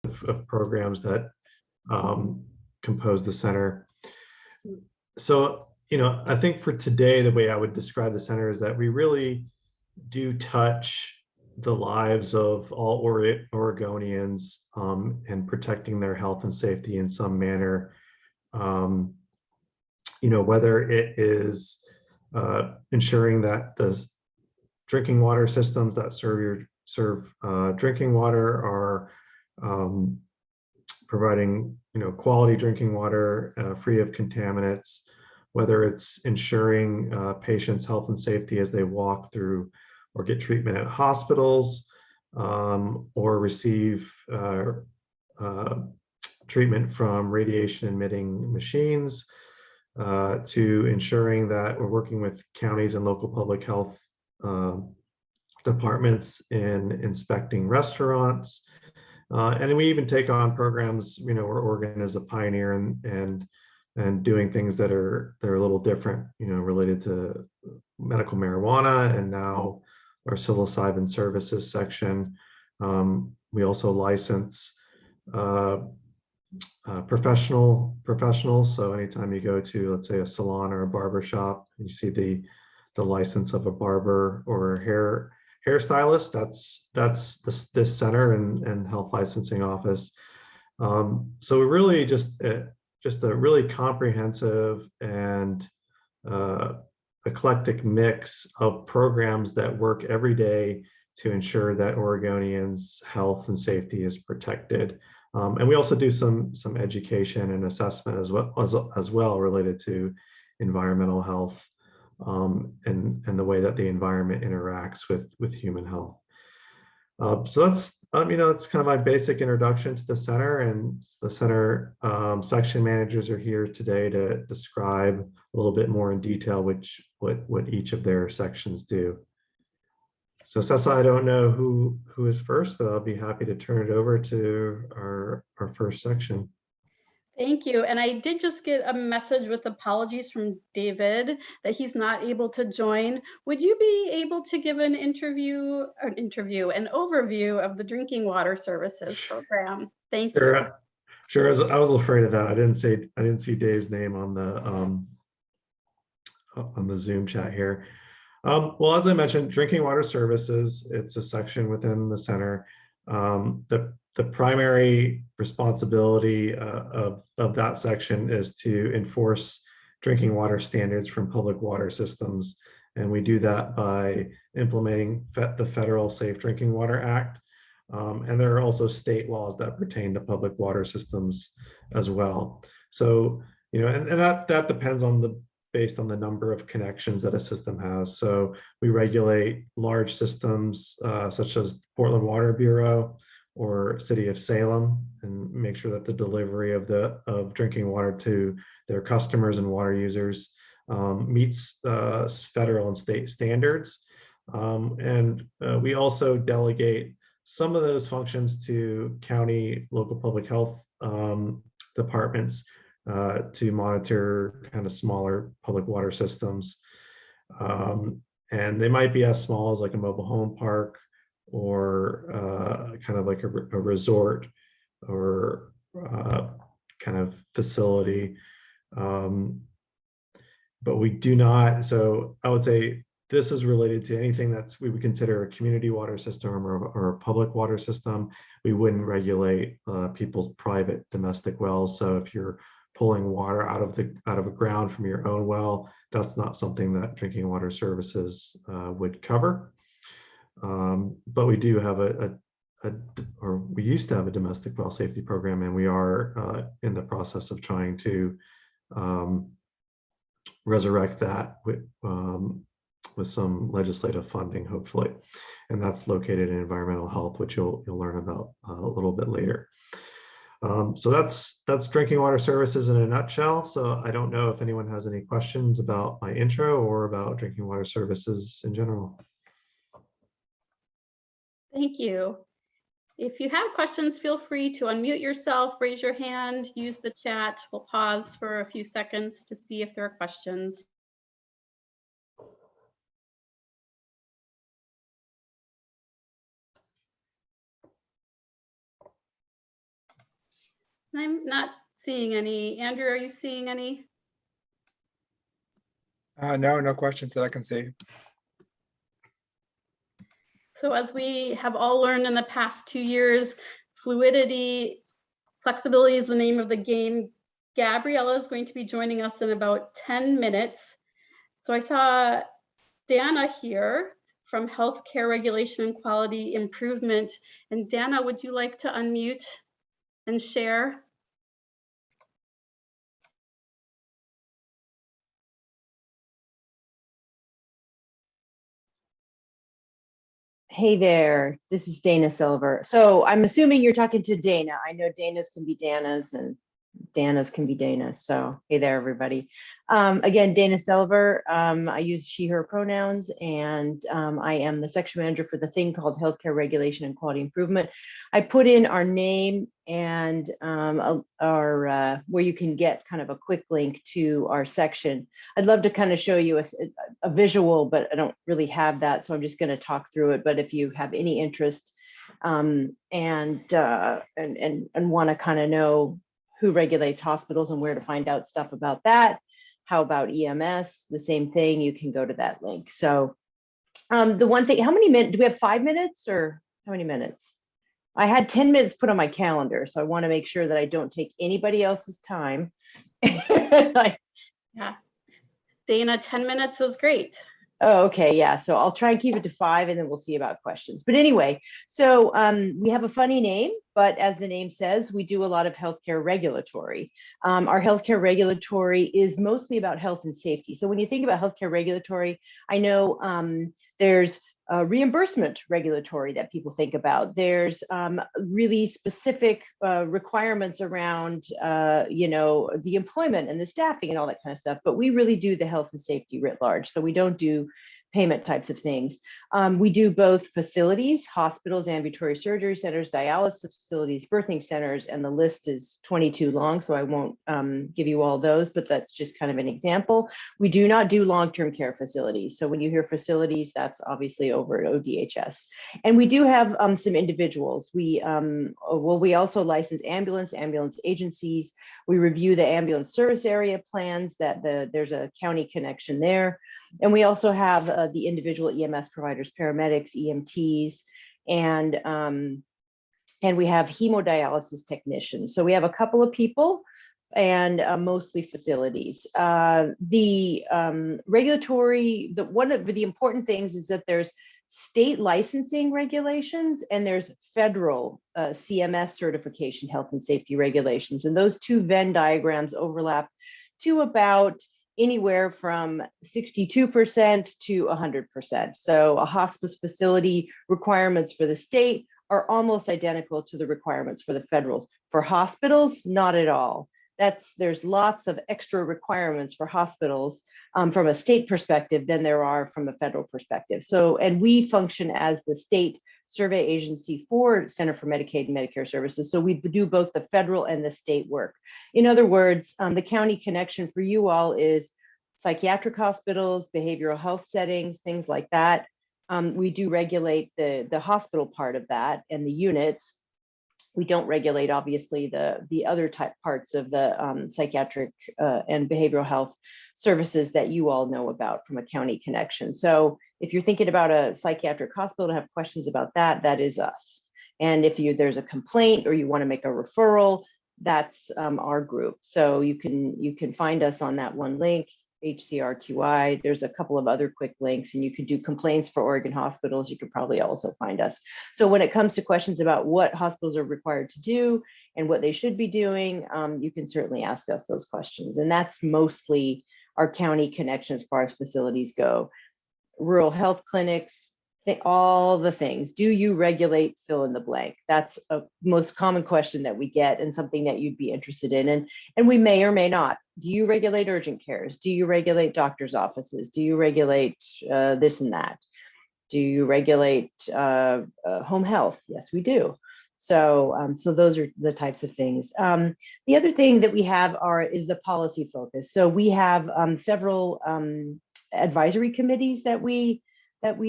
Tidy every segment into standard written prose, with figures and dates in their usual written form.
of programs that compose the center. So, I think for today, the way I would describe the center is that we really do touch the lives of all Oregonians and protecting their health and safety in some manner. Whether it is ensuring that the drinking water systems that serve drinking water are providing quality drinking water free of contaminants, whether it's ensuring patients' health and safety as they walk through or get treatment at hospitals, or receive treatment from radiation emitting machines, to ensuring that we're working with counties and local public health departments in inspecting restaurants. And we even take on programs, where Oregon is a pioneer and doing things that are a little different, related to medical marijuana, and now our psilocybin services section. We also license professionals. So anytime you go to, let's say, a salon or a barber shop, you see the license of a barber or a hairstylist, that's this center and health licensing office. So we're really just a really comprehensive and eclectic mix of programs that work every day to ensure that Oregonians' health and safety is protected. And we also do some education and assessment as well related to environmental health, and the way that the environment interacts with human health. So that's that's kind of my basic introduction to the center, and the center section managers are here today to describe a little bit more in detail what each of their sections do. So Sessa, I don't know who is first, but I'll be happy to turn it over to our first section. Thank you. And I did just get a message with apologies from David that he's not able to join. Would you be able to give an overview of the drinking water services program? Thank you. Sure. I was afraid of that. I didn't see Dave's name on the Zoom chat here. Well, as I mentioned, drinking water services, it's a section within the center. The primary responsibility of that section is to enforce drinking water standards from public water systems. And we do that by implementing the Federal Safe Drinking Water Act. And there are also state laws that pertain to public water systems as well. So, and that depends based on the number of connections that a system has. So we regulate large systems such as Portland Water Bureau or City of Salem, and make sure that the delivery of drinking water to their customers and water users meets federal and state standards. And we also delegate some of those functions to county local public health departments to monitor kind of smaller public water systems. And they might be as small as like a mobile home park, or kind of like a resort, or kind of facility. But we do not, so I would say this is related to anything that's we would consider a community water system or a public water system. We wouldn't regulate people's private domestic wells. So if you're pulling water out of a ground from your own well, that's not something that drinking water services would cover. But we do have we used to have a domestic well safety program, and we are in the process of trying to resurrect that with some legislative funding, hopefully. And that's located in environmental health, which you'll learn about a little bit later. So that's drinking water services in a nutshell. So I don't know if anyone has any questions about my intro or about drinking water services in general. Thank you. If you have questions, feel free to unmute yourself, raise your hand, use the chat. We'll pause for a few seconds to see if there are questions. I'm not seeing any. Andrew, are you seeing any? No, no questions that I can see. So as we have all learned in the past 2 years, fluidity, flexibility is the name of the game. Gabriella is going to be joining us in about 10 minutes. So I saw Dana here from Healthcare Regulation and Quality Improvement. And Dana, would you like to unmute and share? Hey there, this is Dana Silver. So I'm assuming you're talking to Dana. I know Dana's can be Dana's and Dana's can be Dana. So hey there, everybody. Again, Dana Silver. I use she, her pronouns, and I am the section manager for the thing called Healthcare Regulation and Quality Improvement. I put in our name and our where you can get kind of a quick link to our section. I'd love to kind of show you a visual, but I don't really have that, so I'm just going to talk through it. But if you have any interest and want to kind of know who regulates hospitals and where to find out stuff about that. How about EMS? The same thing, you can go to that link. So the one thing, how many minutes, do we have 5 minutes or how many minutes? I had 10 minutes put on my calendar, so I want to make sure that I don't take anybody else's time. Yeah, Dana, 10 minutes is great. Oh, okay, yeah. So I'll try and keep it to 5 and then we'll see about questions. But anyway, so we have a funny name, but as the name says, we do a lot of healthcare regulatory. Our healthcare regulatory is mostly about health and safety. So when you think about healthcare regulatory, I know there's reimbursement regulatory that people think about. There's really specific requirements around, the employment and the staffing and all that kind of stuff. But we really do the health and safety writ large. So we don't do payment types of things. We do both facilities, hospitals, ambulatory surgery centers, dialysis facilities, birthing centers, and the list is 22 long, so I won't give you all those, but that's just kind of an example. We do not do long-term care facilities. So when you hear facilities, that's obviously over at ODHS. And we do have some individuals. We also license ambulance agencies. We review the ambulance service area plans that there's a county connection there. And we also have the individual EMS providers, paramedics, EMTs, and we have hemodialysis technicians. So we have a couple of people and mostly facilities. The regulatory, one of the important things is that there's state licensing regulations and there's federal CMS certification health and safety regulations. And those two Venn diagrams overlap to about anywhere from 62% to 100%. So a hospice facility requirements for the state are almost identical to the requirements for the federals. For hospitals, not at all. There's lots of extra requirements for hospitals from a state perspective than there are from a federal perspective. So, and we function as the state survey agency for Center for Medicaid and Medicare Services. So we do both the federal and the state work. In other words, the county connection for you all is psychiatric hospitals, behavioral health settings, things like that. We do regulate the hospital part of that and the units. We don't regulate, obviously, the other type parts of the psychiatric and behavioral health services that you all know about from a county connection. So if you're thinking about a psychiatric hospital and have questions about that, that is us. And if there's a complaint or you want to make a referral, that's our group. So you can find us on that one link, HCRQI. There's a couple of other quick links, and you can do complaints for Oregon hospitals. You could probably also find us. So when it comes to questions about what hospitals are required to do and what they should be doing, you can certainly ask us those questions. And that's mostly our county connection as far as facilities go. Rural health clinics, all the things. Do you regulate fill in the blank? That's a most common question that we get and something that you'd be interested in. And we may or may not. Do you regulate urgent cares? Do you regulate doctor's offices? Do you regulate this and that? Do you regulate home health? Yes, we do. So, so those are the types of things. The other thing that we have is the policy focus. So we have several advisory committees that we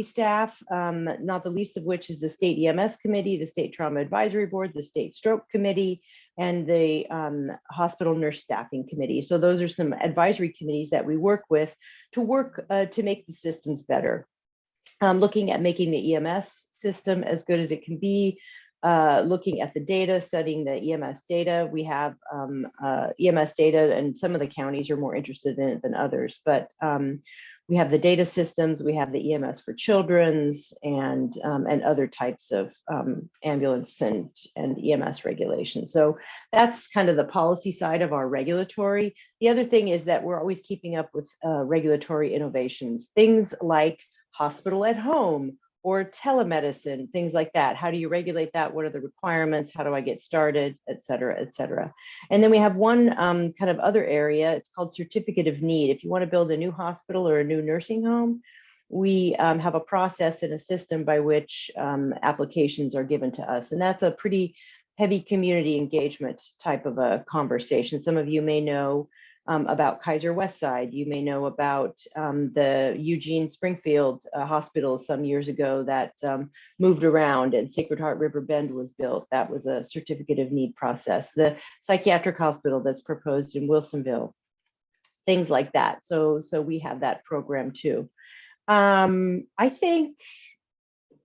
staff, not the least of which is the State EMS Committee, the State Trauma Advisory Board, the State Stroke Committee, and the Hospital Nurse Staffing Committee. So those are some advisory committees that we work with to work to make the systems better. Looking at making the EMS system as good as it can be, looking at the data, studying the EMS data. We have EMS data, and some of the counties are more interested in it than others, but we have the data systems, we have the EMS for children's and other types of ambulance and EMS regulations. So that's kind of the policy side of our regulatory. The other thing is that we're always keeping up with regulatory innovations, things like hospital at home or telemedicine, things like that. How do you regulate that? What are the requirements? How do I get started, et cetera, et cetera. And then we have one kind of other area, it's called certificate of need. If you want to build a new hospital or a new nursing home, we have a process and a system by which applications are given to us. And that's a pretty heavy community engagement type of a conversation. Some of you may know about Kaiser Westside. You may know about the Eugene Springfield hospital some years ago that moved around, and Sacred Heart River Bend was built. That was a certificate of need process. The psychiatric hospital that's proposed in Wilsonville, things like that. So we have that program too. I think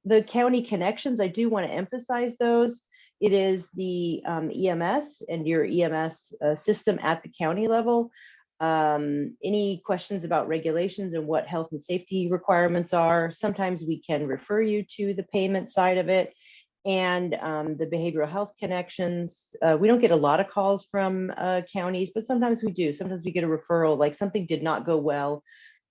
the county connections, I do want to emphasize those. It is the EMS and your EMS system at the county level. Any questions about regulations and what health and safety requirements are, sometimes we can refer you to the payment side of it and the behavioral health connections. We don't get a lot of calls from counties, but sometimes we do. Sometimes we get a referral, like something did not go well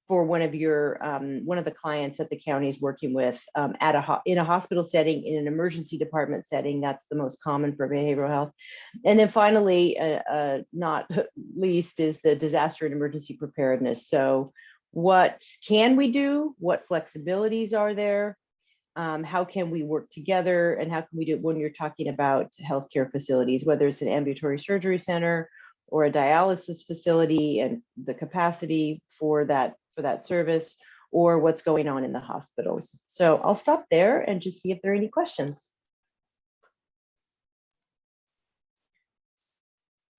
for one of your one of the clients that the county is working with in a hospital setting, in an emergency department setting. That's the most common for behavioral health. And then finally, not least, is the disaster and emergency preparedness. So what can we do? What flexibilities are there? How can we work together? And how can we do it when you're talking about healthcare facilities, whether it's an ambulatory surgery center or a dialysis facility and the capacity for that service, or what's going on in the hospitals. So I'll stop there and just see if there are any questions.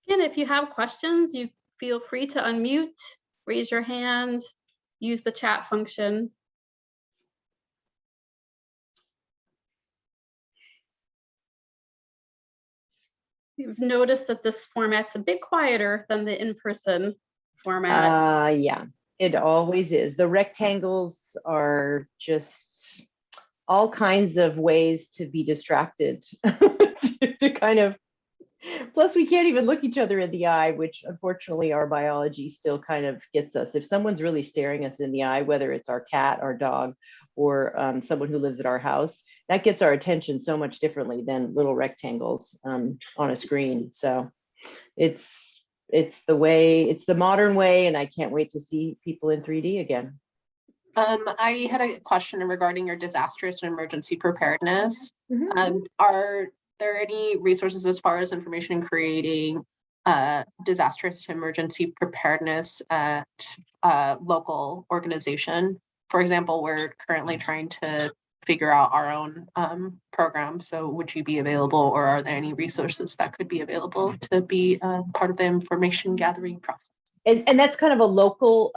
Again, if you have questions, you feel free to unmute, raise your hand, use the chat function. You've noticed that this format's a bit quieter than the in-person format. Yeah, it always is. The rectangles are just all kinds of ways to be distracted to kind of, plus we can't even look each other in the eye, which unfortunately our biology still kind of gets us. If someone's really staring us in the eye, whether it's our cat, our dog, or someone who lives at our house, that gets our attention so much differently than little rectangles on a screen. So it's the modern way, and I can't wait to see people in 3D again. I had a question regarding your disastrous and emergency preparedness. Mm-hmm. Are there any resources as far as information in creating disastrous emergency preparedness at a local organization? For example, we're currently trying to figure out our own program. So would you be available, or are there any resources that could be available to be part of the information gathering process? And that's kind of a local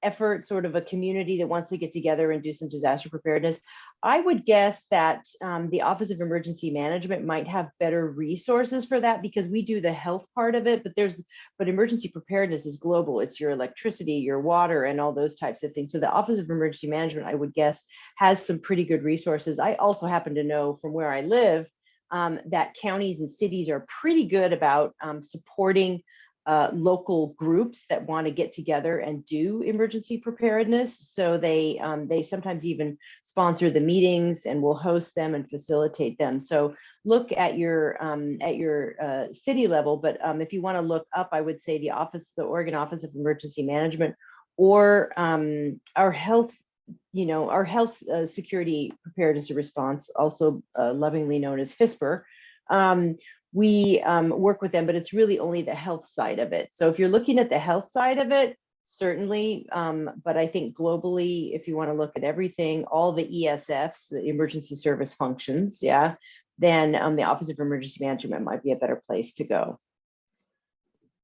effort, sort of a community that wants to get together and do some disaster preparedness. I would guess that the Office of Emergency Management might have better resources for that, because we do the health part of it, but emergency preparedness is global. It's your electricity, your water, and all those types of things. So the Office of Emergency Management, I would guess, has some pretty good resources. I also happen to know from where I live that counties and cities are pretty good about supporting local groups that want to get together and do emergency preparedness. So they sometimes even sponsor the meetings and will host them and facilitate them. So look at your city level, but if you want to look up, I would say the Oregon Office of Emergency Management, or our health security preparedness and response, also lovingly known as HISPR. We work with them, but it's really only the health side of it. So if you're looking at the health side of it, certainly, but I think globally, if you want to look at everything, all the ESFs, the emergency service functions, yeah, then the Office of Emergency Management might be a better place to go.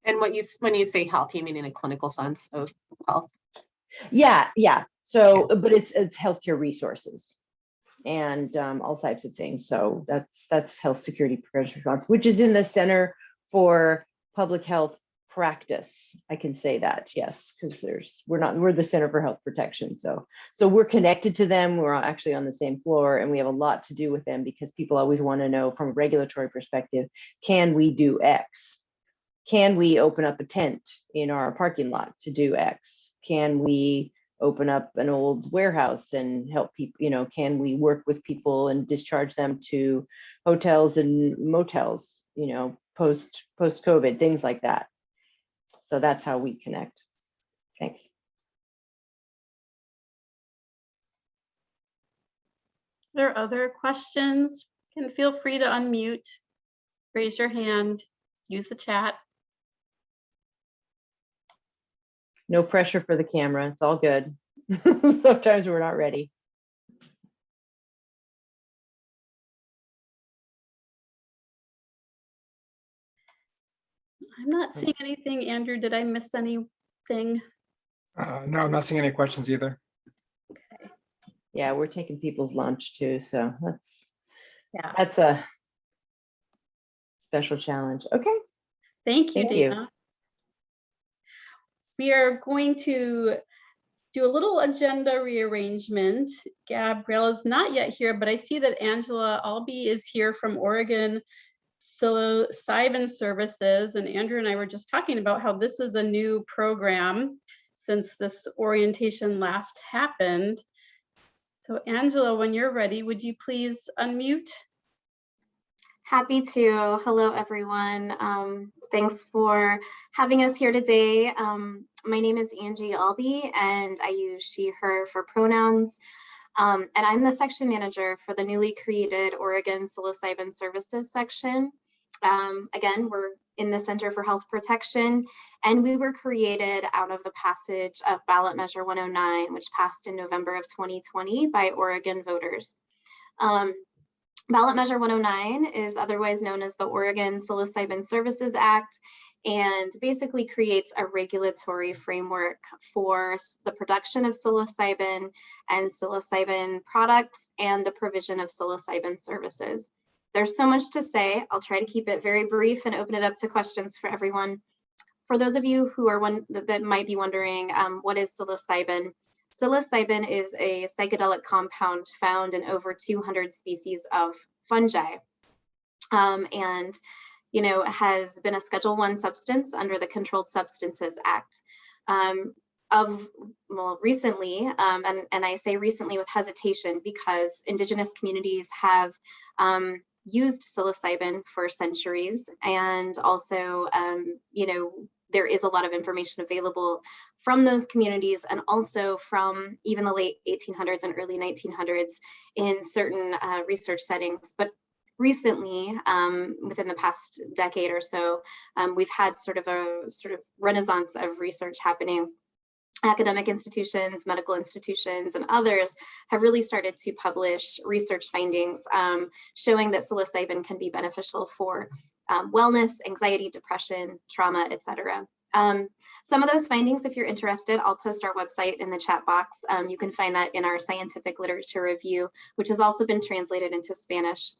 And when you say health, you mean in a clinical sense of health? Yeah. So, but it's healthcare resources and all types of things. So that's health security preparedness response, which is in the Center for Public Health Practice. I can say that, yes, because we're the Center for Health Protection. So we're connected to them. We're actually on the same floor, and we have a lot to do with them because people always want to know from a regulatory perspective, can we do X? Can we open up a tent in our parking lot to do X? Can we open up an old warehouse and help people, can we work with people and discharge them to hotels and motels, post COVID, things like that. So that's how we connect. Thanks. There are other questions? Can feel free to unmute, raise your hand, use the chat. No pressure for the camera. It's all good. Sometimes we're not ready. I'm not seeing anything. Andrew, did I miss anything? No, I'm not seeing any questions either. Yeah, we're taking people's lunch too. So Yeah. that's a special challenge. Okay. Thank you, Thank you. Dana. We are going to do a little agenda rearrangement. Gabriella's not yet here, but I see that Angela Albee is here from Oregon Psilocybin Services. And Andrew and I were just talking about how this is a new program since this orientation last happened. So Angela, when you're ready, would you please unmute? Happy to. Hello, everyone. Thanks for having us here today. My name is Angie Albee, and I use she, her for pronouns. And I'm the section manager for the newly created Oregon Psilocybin Services section. Again, we're in the Center for Health Protection, and we were created out of the passage of Ballot Measure 109, which passed in November of 2020 by Oregon voters. Ballot Measure 109 is otherwise known as the Oregon Psilocybin Services Act, and basically creates a regulatory framework for the production of psilocybin and psilocybin products and the provision of psilocybin services. There's so much to say. I'll try to keep it very brief and open it up to questions for everyone. For those of you who are that might be wondering, what is psilocybin? Psilocybin is a psychedelic compound found in over 200 species of fungi, and has been a Schedule I substance under the Controlled Substances Act. Recently, and I say recently with hesitation because Indigenous communities have used psilocybin for centuries, and also, there is a lot of information available from those communities and also from even the late 1800s and early 1900s in certain research settings. But recently, within the past decade or so, we've had sort of a renaissance of research happening. Academic institutions, medical institutions, and others have really started to publish research findings showing that psilocybin can be beneficial for wellness, anxiety, depression, trauma, etc. Some of those findings, if you're interested, I'll post our website in the chat box. You can find that in our scientific literature review, which has also been translated into Spanish.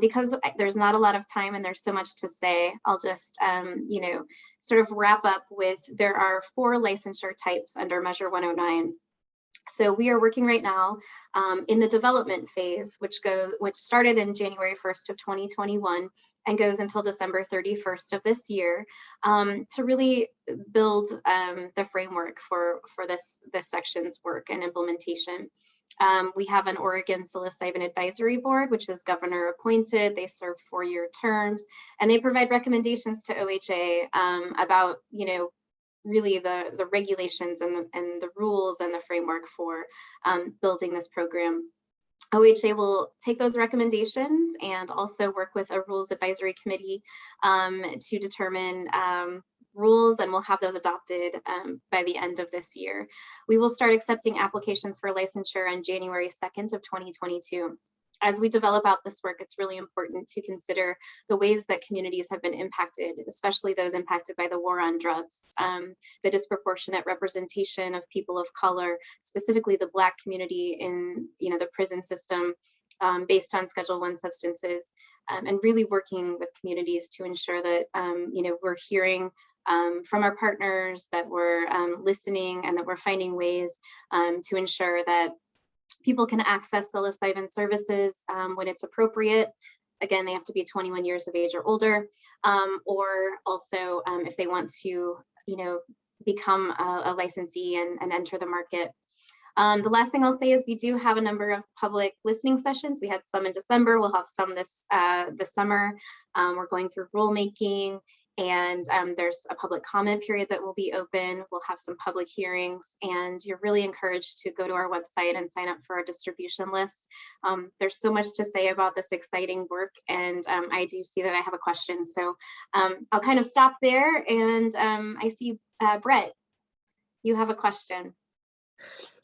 Because there's not a lot of time and there's so much to say, I'll just, sort of wrap up with, there are 4 licensure types under Measure 109. So we are working right now in the development phase, which started in January 1st of 2021 and goes until December 31st of this year, to really build the framework for this section's work and implementation. We have an Oregon Psilocybin Advisory Board, which is governor appointed. They serve 4-year terms, and they provide recommendations to OHA about, really the regulations and the rules and the framework for building this program. OHA will take those recommendations and also work with a rules advisory committee to determine rules, and we'll have those adopted by the end of this year. We will start accepting applications for licensure on January 2nd of 2022. as we develop out this work, it's really important to consider the ways that communities have been impacted, especially those impacted by the war on drugs, the disproportionate representation of people of color, specifically the Black community in the prison system based on Schedule I substances, and really working with communities to ensure that we're hearing from our partners, that we're listening, and that we're finding ways to ensure that people can access psilocybin services when it's appropriate. Again, they have to be 21 years of age or older, or also if they want to, become a licensee and enter the market. The last thing I'll say is we do have a number of public listening sessions. We had some in December. We'll have some this summer. We're going through rulemaking, and there's a public comment period that will be open. We'll have some public hearings, and you're really encouraged to go to our website and sign up for our distribution list. There's so much to say about this exciting work, and I do see that I have a question. So I'll kind of stop there, and I see Brett, you have a question.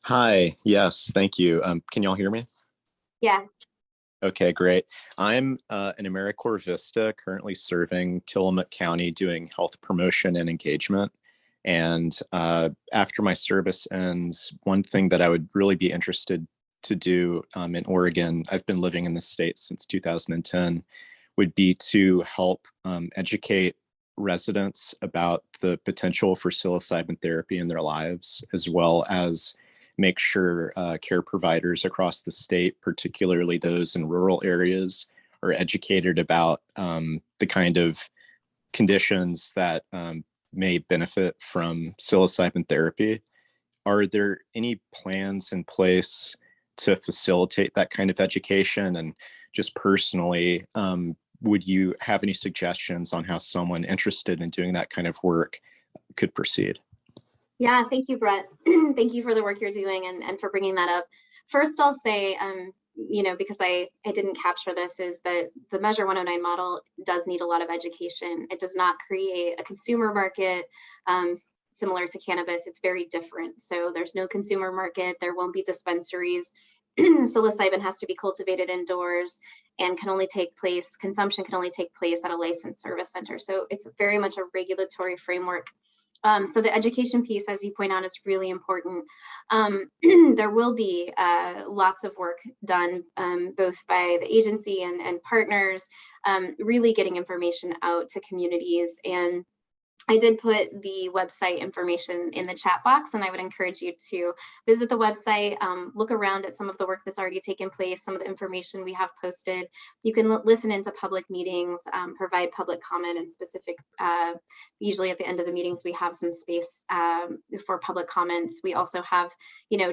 Hi, yes, thank you. Can y'all hear me? Yeah. Okay, great. I'm an AmeriCorps Vista, currently serving Tillamook County doing health promotion and engagement. And after my service ends, one thing that I would really be interested to do in Oregon, I've been living in the state since 2010, would be to help educate residents about the potential for psilocybin therapy in their lives, as well as make sure care providers across the state, particularly those in rural areas, are educated about the kind of conditions that may benefit from psilocybin therapy. Are there any plans in place to facilitate that kind of education? And just personally, would you have any suggestions on how someone interested in doing that kind of work could proceed? Yeah, thank you, Brett. Thank you for the work you're doing and for bringing that up. First, I'll say, because I didn't capture this, is that the Measure 109 model does need a lot of education. It does not create a consumer market similar to cannabis. It's very different. So there's no consumer market. There won't be dispensaries. Psilocybin has to be cultivated indoors and consumption can only take place at a licensed service center. So it's very much a regulatory framework. So the education piece, as you point out, is really important. There will be lots of work done both by the agency and partners, really getting information out to communities. And I did put the website information in the chat box, and I would encourage you to visit the website, look around at some of the work that's already taken place, some of the information we have posted. You can listen into public meetings, provide public comment and specific, usually at the end of the meetings, we have some space for public comments. We also have,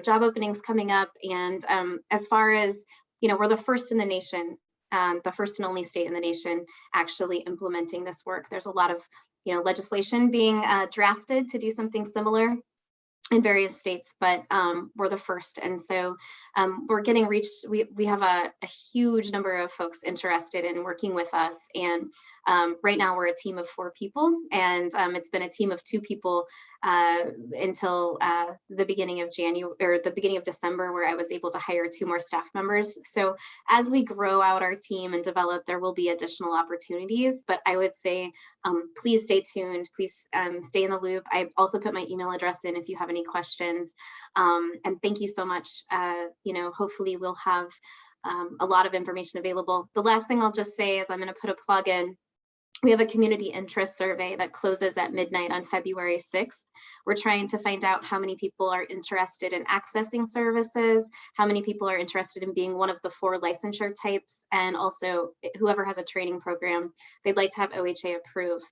job openings coming up. And as far as, we're the first in the nation, the first and only state in the nation actually implementing this work. There's a lot of legislation being drafted to do something similar in various states, but we're the first. And so we're getting reached. We have a huge number of folks interested in working with us. And right now we're a team of 4 people, and it's been a team of 2 people until the beginning of January or the beginning of December, where I was able to hire 2 more staff members. So as we grow out our team and develop, there will be additional opportunities, but I would say please stay tuned, please stay in the loop. I also put my email address in if you have any questions. And thank you so much. Hopefully we'll have a lot of information available. The last thing I'll just say is I'm going to put a plug in. We have a community interest survey that closes at midnight on February 6th. We're trying to find out how many people are interested in accessing services, how many people are interested in being one of the 4 licensure types, and also whoever has a training program, they'd like to have OHA approve.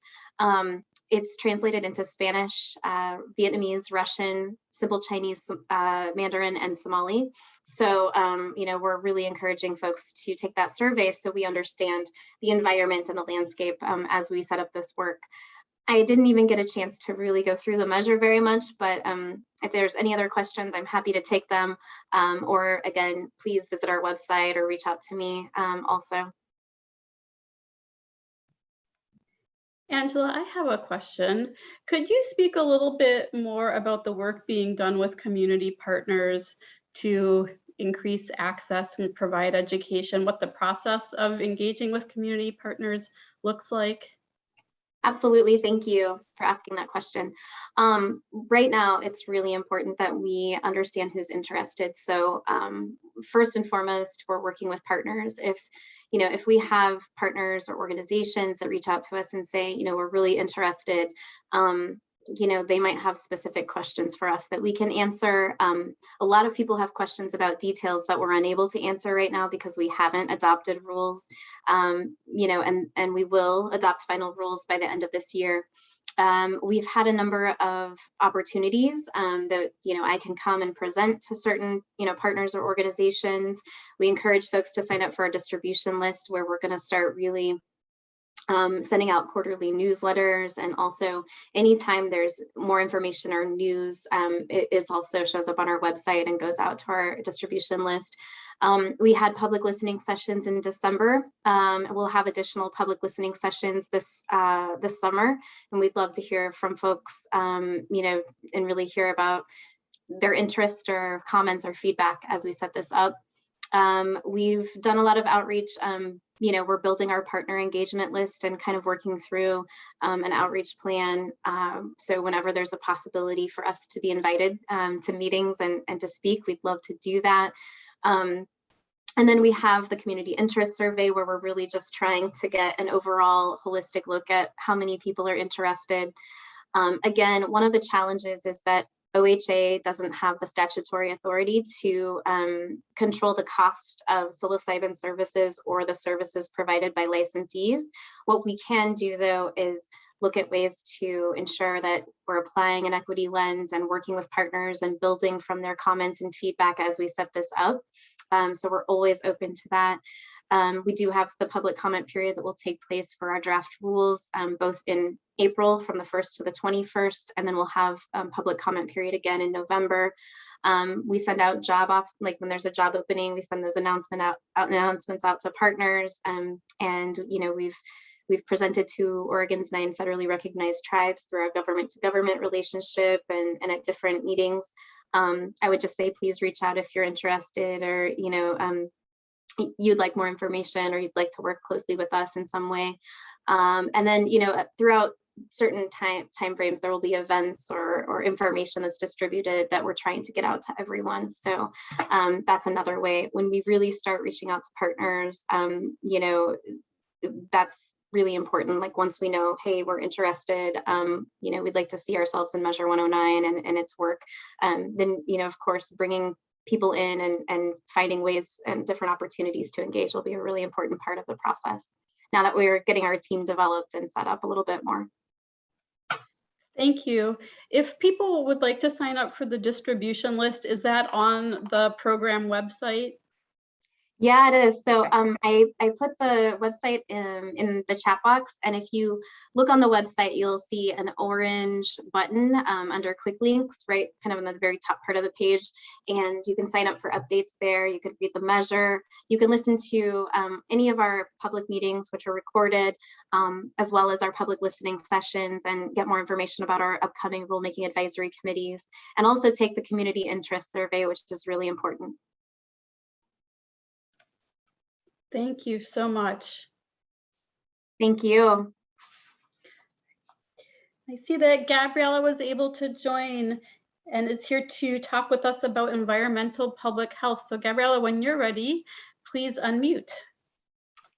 It's translated into Spanish, Vietnamese, Russian, Simple Chinese, Mandarin, and Somali. So, we're really encouraging folks to take that survey so we understand the environment and the landscape as we set up this work. I didn't even get a chance to really go through the measure very much, but if there's any other questions, I'm happy to take them. Or again, please visit our website or reach out to me also. Angela, I have a question. Could you speak a little bit more about the work being done with community partners to increase access and provide education, what the process of engaging with community partners looks like? Absolutely. Thank you for asking that question. Right now, it's really important that we understand who's interested. So first and foremost, we're working with partners. If we have partners or organizations that reach out to us and say, we're really interested, they might have specific questions for us that we can answer. A lot of people have questions about details that we're unable to answer right now because we haven't adopted rules, and we will adopt final rules by the end of this year. We've had a number of opportunities that, I can come and present to certain, partners or organizations. We encourage folks to sign up for a distribution list where we're going to start really sending out quarterly newsletters, and also anytime there's more information or news, it also shows up on our website and goes out to our distribution list. We had public listening sessions in December. We'll have additional public listening sessions this summer, and we'd love to hear from folks, and really hear about their interest or comments or feedback as we set this up. We've done a lot of outreach. We're building our partner engagement list and kind of working through an outreach plan. So whenever there's a possibility for us to be invited to meetings and to speak, we'd love to do that. And then we have the community interest survey, where we're really just trying to get an overall holistic look at how many people are interested. Again, one of the challenges is that OHA doesn't have the statutory authority to control the cost of psilocybin services or the services provided by licensees. What we can do, though, is look at ways to ensure that we're applying an equity lens and working with partners and building from their comments and feedback as we set this up. So we're always open to that. We do have the public comment period that will take place for our draft rules, both in April from the 1st to the 21st, and then we'll have public comment period again in November. We send out like when there's a job opening, we send those announcements out to partners, and we've presented to Oregon's 9 federally recognized tribes through our government-to-government relationship and at different meetings. I would just say, please reach out if you're interested, or you'd like more information, or you'd like to work closely with us in some way. And then, throughout certain time frames, there will be events or information that's distributed that we're trying to get out to everyone. So that's another way. When we really start reaching out to partners, that's really important. Like, once we know, hey, we're interested, we'd like to see ourselves in Measure 109 and its work, then, of course, bringing people in and finding ways and different opportunities to engage will be a really important part of the process, now that we're getting our team developed and set up a little bit more. Thank you. If people would like to sign up for the distribution list, is that on the program website? Yeah, it is. So I put the website in the chat box, and if you look on the website, you'll see an orange button under quick links, right, kind of in the very top part of the page, and you can sign up for updates there. You can read the measure. You can listen to any of our public meetings, which are recorded, as well as our public listening sessions, and get more information about our upcoming rulemaking advisory committees, and also take the community interest survey, which is really important. Thank you so much. Thank you. I see that Gabriella was able to join and is here to talk with us about environmental public health. So Gabriella, when you're ready, please unmute.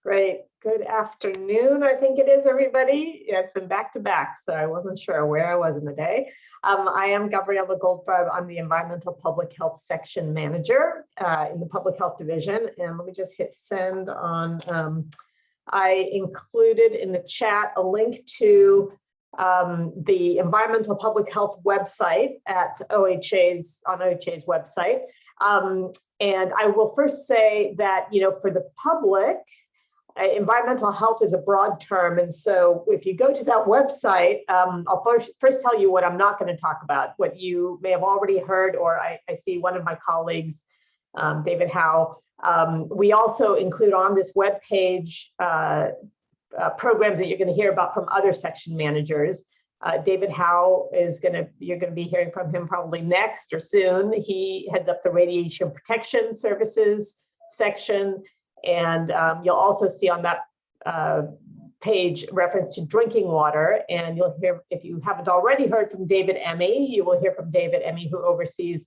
Great. Good afternoon, I think it is, everybody. Yeah, it's been back to back, so I wasn't sure where I was in the day. I am Gabriella Goldfarb. I'm the Environmental Public Health Section Manager in the Public Health Division. And let me just hit send on. I included in the chat a link to the Environmental Public Health website at OHA's website. And I will first say that, for the public, environmental health is a broad term. And so if you go to that website, I'll first tell you what I'm not going to talk about, what you may have already heard, or I see one of my colleagues, David Howe. We also include on this webpage programs that you're going to hear about from other section managers. David Howe you're gonna be hearing from him probably next or soon. He heads up the radiation protection services section. And you'll also see on that page reference to drinking water. And you'll hear, if you haven't already heard from David Emmy, you will hear from David Emmy, who oversees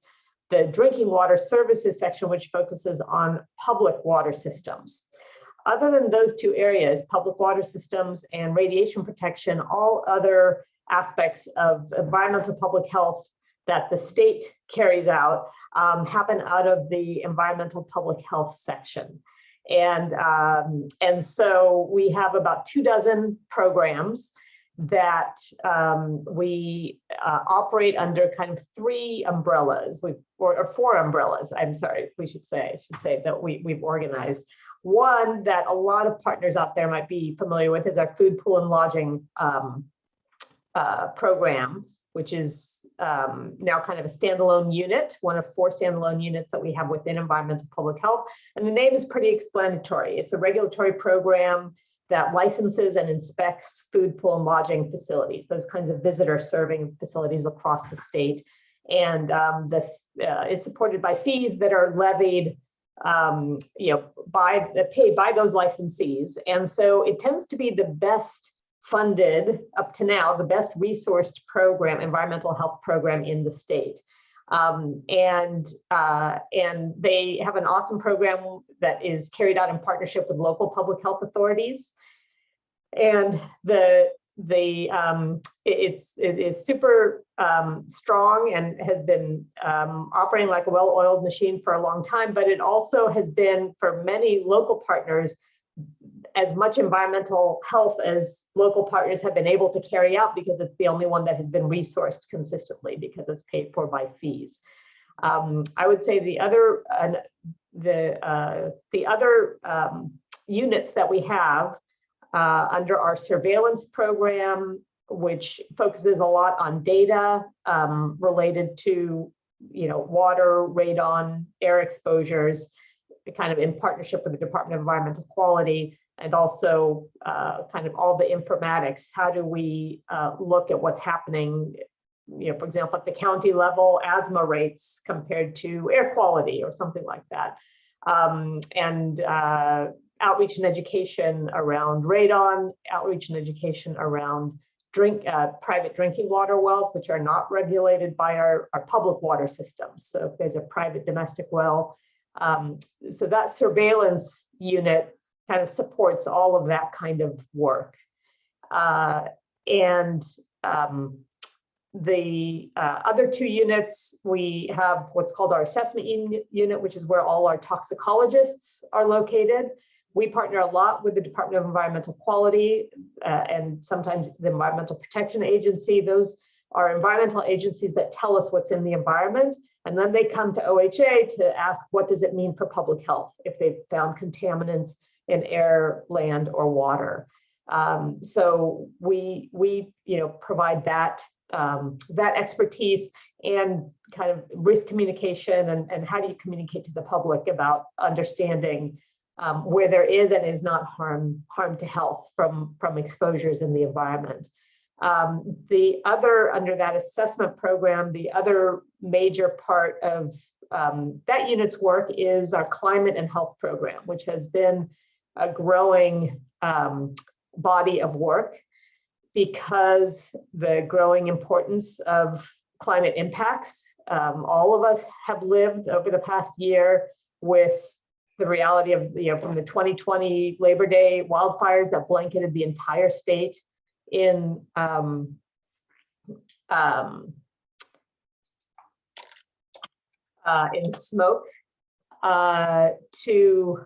the drinking water services section, which focuses on public water systems. Other than those two areas, public water systems and radiation protection, all other aspects of environmental public health that the state carries out happen out of the environmental public health section. And so we have about 24 programs that we operate under kind of 3 umbrellas, or 4 umbrellas. I'm sorry, I should say that we've organized. One that a lot of partners out there might be familiar with is our food pool and lodging program, which is now kind of a standalone unit, one of 4 standalone units that we have within environmental public health. And the name is pretty explanatory. It's a regulatory program that licenses and inspects food pool and lodging facilities, those kinds of visitor serving facilities across the state. And is supported by fees that are levied paid by those licensees. And so it tends to be the best funded up to now, the best resourced program, environmental health program in the state. And they have an awesome program that is carried out in partnership with local public health authorities. And it is super strong and has been operating like a well-oiled machine for a long time, but it also has been for many local partners as much environmental health as local partners have been able to carry out, because it's the only one that has been resourced consistently because it's paid for by fees. I would say the other units that we have under our surveillance program, which focuses a lot on data related to water, radon, air exposures, kind of in partnership with the Department of Environmental Quality, and also kind of all the informatics. How do we look at what's happening, for example, at the county level, asthma rates compared to air quality or something like that. And outreach and education around radon, outreach and education around private drinking water wells, which are not regulated by our public water systems. So if there's a private domestic well, so that surveillance unit kind of supports all of that kind of work. The other 2 units, we have what's called our assessment unit, which is where all our toxicologists are located. We partner a lot with the Department of Environmental Quality and sometimes the Environmental Protection Agency. Those are environmental agencies that tell us what's in the environment. And then they come to OHA to ask, what does it mean for public health if they've found contaminants in air, land, or water? So we provide that expertise and kind of risk communication and how do you communicate to the public about understanding where there is and is not harm to health from exposures in the environment. The other, under that assessment program, the other major part of that unit's work is our climate and health program, which has been a growing body of work because the growing importance of climate impacts. All of us have lived over the past year with the reality of, from the 2020 Labor Day wildfires that blanketed the entire state in smoke, to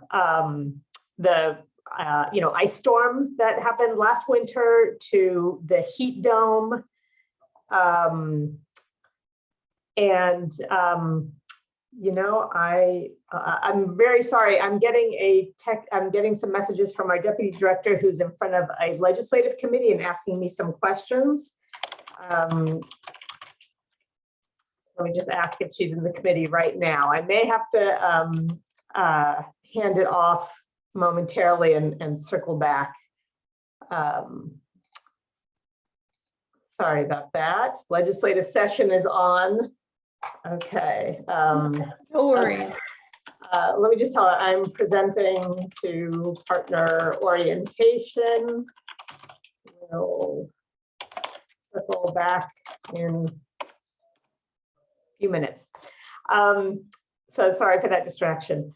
the ice storm that happened last winter, to the heat dome, I'm very sorry. I'm getting some messages from our deputy director who's in front of a legislative committee and asking me some questions. Let me just ask if she's in the committee right now. I may have to hand it off momentarily and circle back. Sorry about that. Legislative session is on. Okay. No worries. Let me just tell you, I'm presenting to partner orientation. We'll circle back in a few minutes. So sorry for that distraction.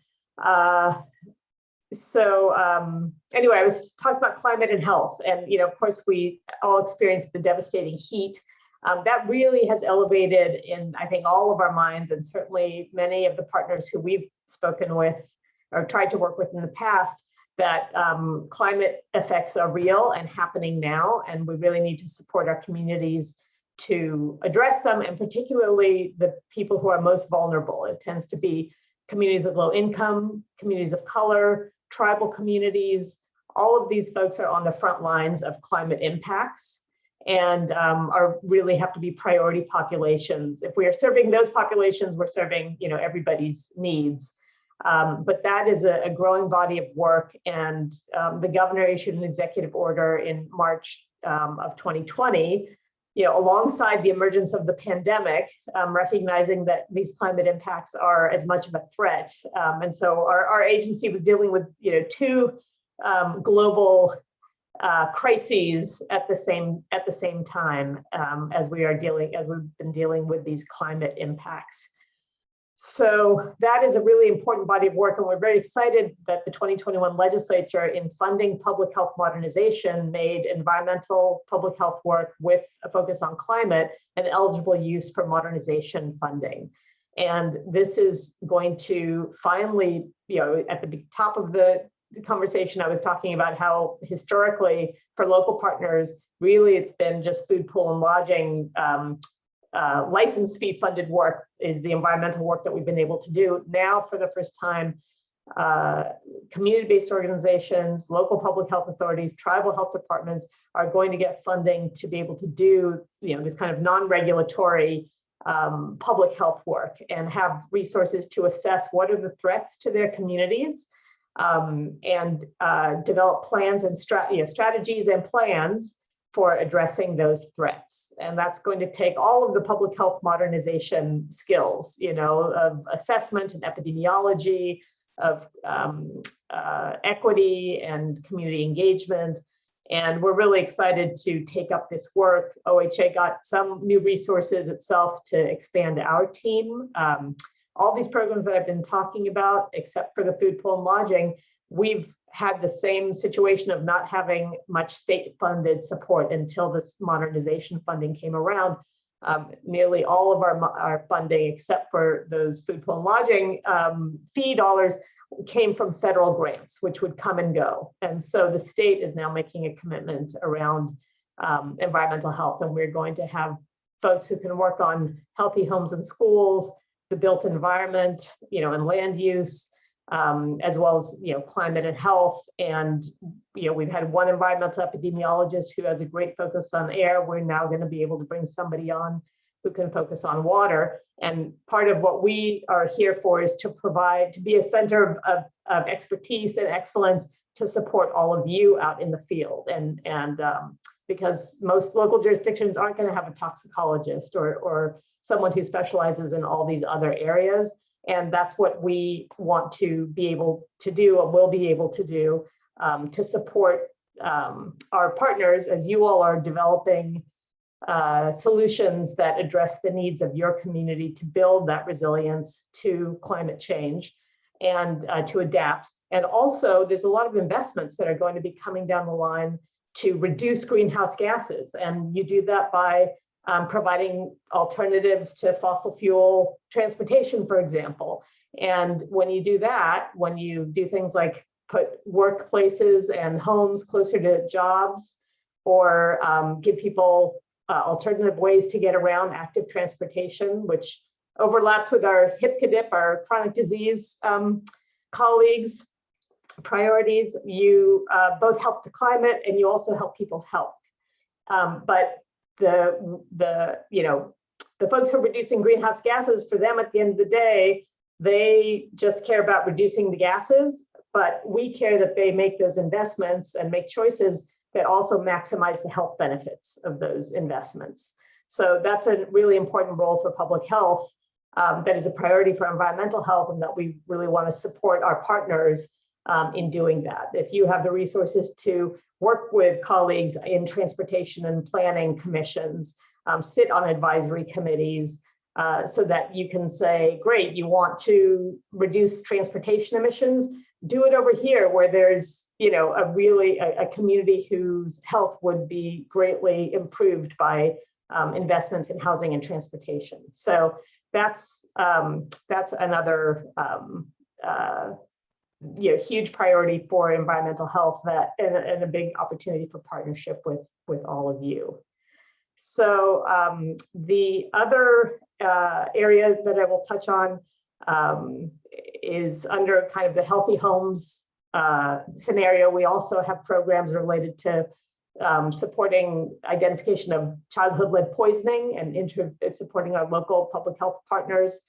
Anyway, I was talking about climate and health, and of course, we all experienced the devastating heat. That really has elevated in, I think, all of our minds, and certainly many of the partners who we've spoken with or tried to work with in the past, that climate effects are real and happening now, and we really need to support our communities to address them, and particularly the people who are most vulnerable. It tends to be communities with low income, communities of color, tribal communities. All of these folks are on the front lines of climate impacts and are really have to be priority populations. If we are serving those populations, we're serving everybody's needs. But that is a growing body of work, and the governor issued an executive order in March of 2020, alongside the emergence of the pandemic, recognizing that these climate impacts are as much of a threat. And so our agency was dealing with two global crises at the same time as we've been dealing with these climate impacts. So that is a really important body of work, and we're very excited that the 2021 legislature, in funding public health modernization, made environmental public health work with a focus on climate an eligible use for modernization funding. And this is going to finally, at the top of the conversation, I was talking about how historically for local partners, really it's been just food, pool, and lodging license fee funded work is the environmental work that we've been able to do. Now, for the first time, community-based organizations, local public health authorities, tribal health departments are going to get funding to be able to do this kind of non-regulatory public health work and have resources to assess what are the threats to their communities and develop plans and strategies and plans for addressing those threats. And that's going to take all of the public health modernization skills, of assessment and epidemiology, of equity and community engagement. And we're really excited to take up this work. OHA got some new resources itself to expand our team. All these programs that I've been talking about, except for the food, pool, and lodging, we've had the same situation of not having much state-funded support until this modernization funding came around. Nearly all of our funding, except for those food, pool, and lodging fee dollars, came from federal grants, which would come and go. And so the state is now making a commitment around environmental health, and we're going to have folks who can work on healthy homes and schools, the built environment, and land use, as well as climate and health. And we've had one environmental epidemiologist who has a great focus on air. We're now going to be able to bring somebody on who can focus on water. And part of what we are here for is to be a center of expertise and excellence to support all of you out in the field. And because most local jurisdictions aren't going to have a toxicologist or someone who specializes in all these other areas. And that's what we want to be able to do and will be able to do to support our partners as you all are developing solutions that address the needs of your community to build that resilience to climate change and to adapt. And also, there's a lot of investments that are going to be coming down the line to reduce greenhouse gases. And you do that by providing alternatives to fossil fuel transportation, for example. And when you do that, when you do things like put workplaces and homes closer to jobs, or give people alternative ways to get around active transportation, which overlaps with our HIPCA-DIP, our chronic disease colleagues' priorities, you both help the climate and you also help people's health. But the folks who are reducing greenhouse gases, for them at the end of the day, they just care about reducing the gases, but we care that they make those investments and make choices that also maximize the health benefits of those investments. So that's a really important role for public health that is a priority for environmental health, and that we really want to support our partners in doing that. If you have the resources to work with colleagues in transportation and planning commissions, sit on advisory committees, so that you can say, great, you want to reduce transportation emissions, do it over here where there's, a community whose health would be greatly improved by investments in housing and transportation. So that's another huge priority for environmental health, and a big opportunity for partnership with all of you. So the other area that I will touch on is under kind of the Healthy Homes scenario. We also have programs related to supporting identification of childhood lead poisoning and supporting our local public health partners,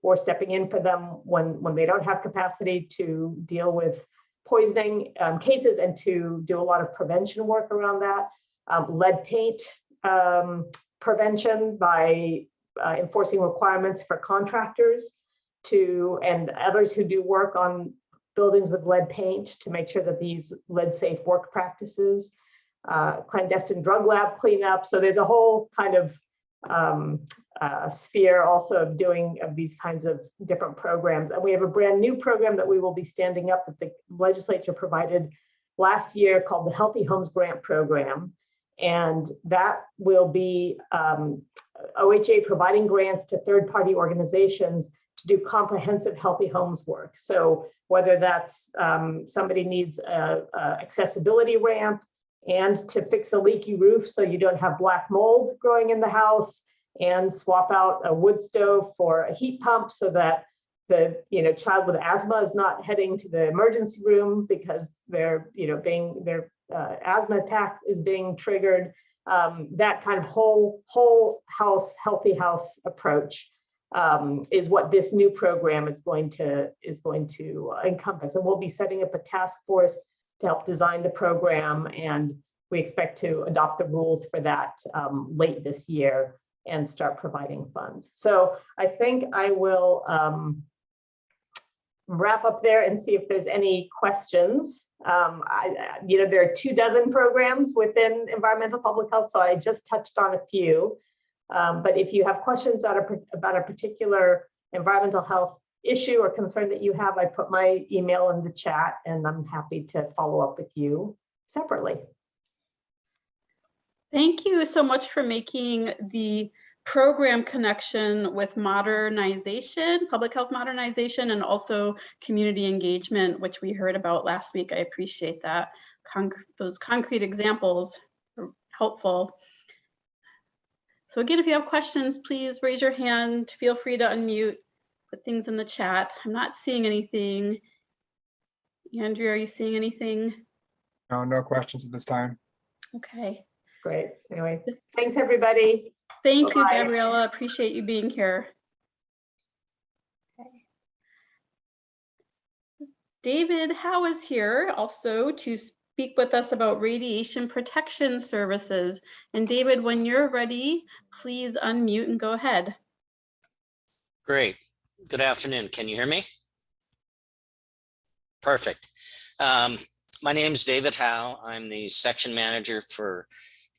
or stepping in for them when they don't have capacity to deal with poisoning cases, and to do a lot of prevention work around that. Lead paint prevention by enforcing requirements for contractors and others who do work on buildings with lead paint to make sure that these lead safe work practices, clandestine drug lab cleanup. So there's a whole kind of sphere also of these kinds of different programs. And we have a brand new program that we will be standing up that the legislature provided last year called the Healthy Homes Grant Program. And that will be OHA providing grants to third-party organizations to do comprehensive healthy homes work. So whether that's somebody needs a accessibility ramp and to fix a leaky roof so you don't have black mold growing in the house, and swap out a wood stove for a heat pump so that the child with asthma is not heading to the emergency room because their asthma attack is being triggered. That kind of whole house, healthy house approach is what this new program is going to encompass. And we'll be setting up a task force to help design the program, and we expect to adopt the rules for that late this year and start providing funds. So I think I will wrap up there and see if there's any questions. There are 24 programs within environmental public health, so I just touched on a few. But if you have questions about a particular environmental health issue or concern that you have, I put my email in the chat, and I'm happy to follow up with you separately. Thank you so much for making the program connection with modernization, public health modernization, and also community engagement, which we heard about last week. I appreciate that. Those concrete examples are helpful. So again, if you have questions, please raise your hand. Feel free to unmute, put things in the chat. I'm not seeing anything. Andrea, are you seeing anything? No questions at this time. Okay. Great. Anyway, thanks everybody. Thank you, Bye-bye. Gabriella. Appreciate you being here. Okay. David Howe is here also to speak with us about radiation protection services. And David, when you're ready, please unmute and go ahead. Great. Good afternoon. Can you hear me? Perfect. My name is David Howe. I'm the section manager for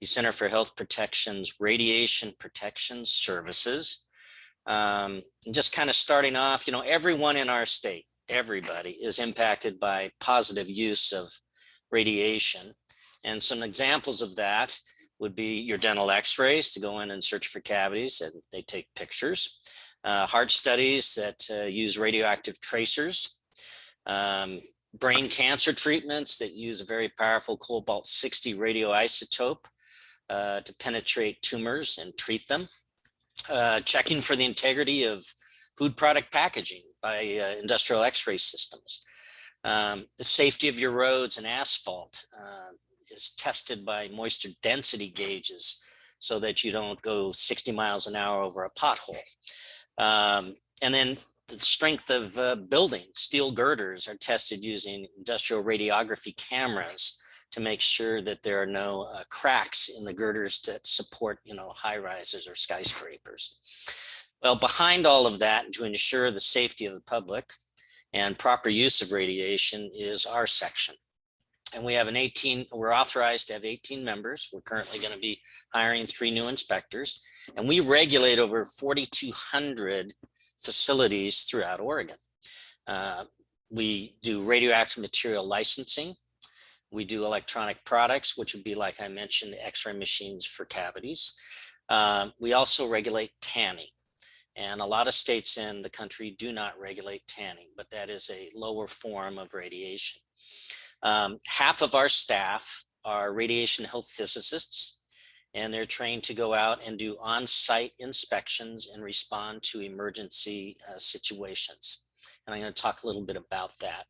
the Center for Health Protection's Radiation Protection Services. And just kind of starting off, everyone in our state, everybody is impacted by positive use of radiation. And some examples of that would be your dental x-rays to go in and search for cavities, and they take pictures. Heart studies that use radioactive tracers. Brain cancer treatments that use a very powerful cobalt-60 radioisotope to penetrate tumors and treat them. Checking for the integrity of food product packaging by industrial x-ray systems. The safety of your roads and asphalt is tested by moisture density gauges so that you don't go 60 miles an hour over a pothole. And then the strength of buildings, steel girders are tested using industrial radiography cameras to make sure that there are no cracks in the girders that support, high rises or skyscrapers. Well, behind all of that, and to ensure the safety of the public and proper use of radiation, is our section. And we have we're authorized to have 18 members. We're currently going to be hiring 3 new inspectors, and we regulate over 4,200 facilities throughout Oregon. We do radioactive material licensing. We do electronic products, which would be, like I mentioned, X-ray machines for cavities. We also regulate tanning. And a lot of states in the country do not regulate tanning, but that is a lower form of radiation. Half of our staff are radiation health physicists, and they're trained to go out and do on-site inspections and respond to emergency situations. And I'm going to talk a little bit about that.